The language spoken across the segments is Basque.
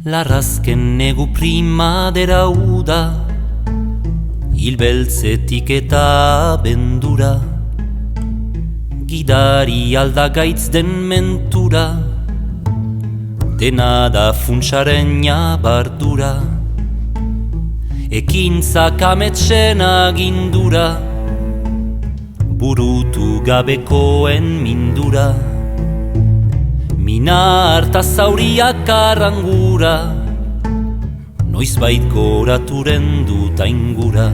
Larrazken negu primadera uda, hilbeltzetik eta bendura, gidari aldagaitz den mentura, dena da funtsaren jabardura, ekintzak ametsen agindura, burutu gabekoen mindura, mina harta zauriak arrangura, noizbait goraturen dut aingura.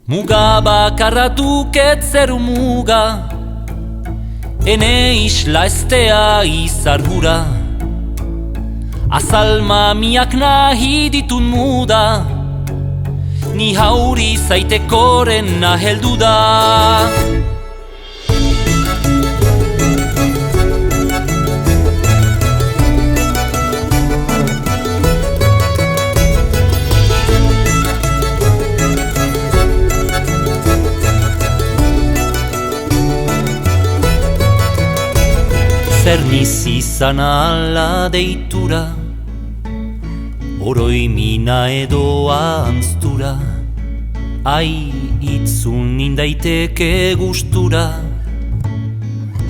Muga bakarra duket zeru muga, ene isla estea izargura, azal mamiak nahi ditun muda, ni hauri zaitekoren naheldu da. Zer niz izan ala deitura, oroi mina edo anztura, ai itzun nindaiteke gustura,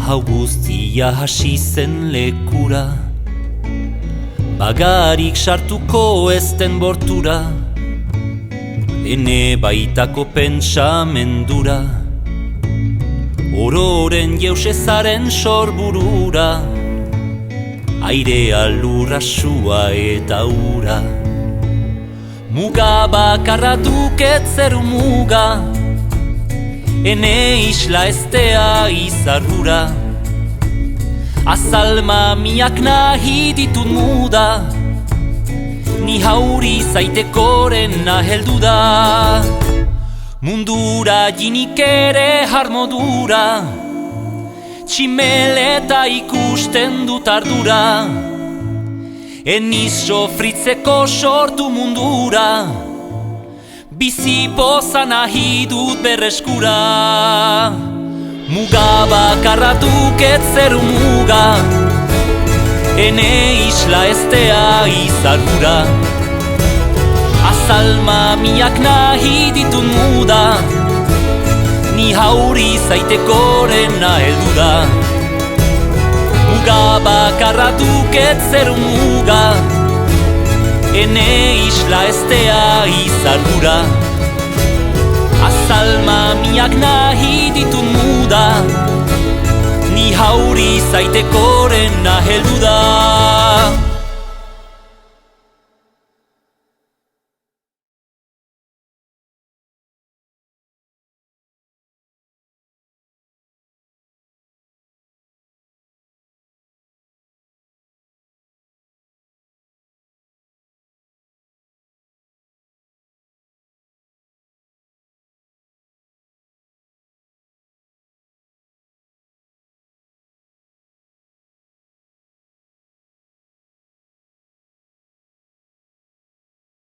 hau guztia hasi zen lekura, bagarik sartuko ezten bortura, ene baitako pentsamendura, ororen jeusezaren sorburura, airea lurra sua eta ura. Muga bakarra duket zeru muga, ene isla estea izargura, azal mamiak nahi ditut muda, ni hauri zaitekoren naheldu da. Mundura jinik ere harmodura, tximeleta ikusten dut ardura, eniz sofritzeko sortu mundura, bizi poza nahi dut berreskura. Muga bakarra duket zeru muga, ene isla estea izargura, azal mamiak nahi ditun muda, ni hauri zaitekoren naheldu da. Muga bakarra duket zeru muga, ene isla estea izargura, azal mamiak nahi ditun muda, ni hauri zaitekoren naheldu da.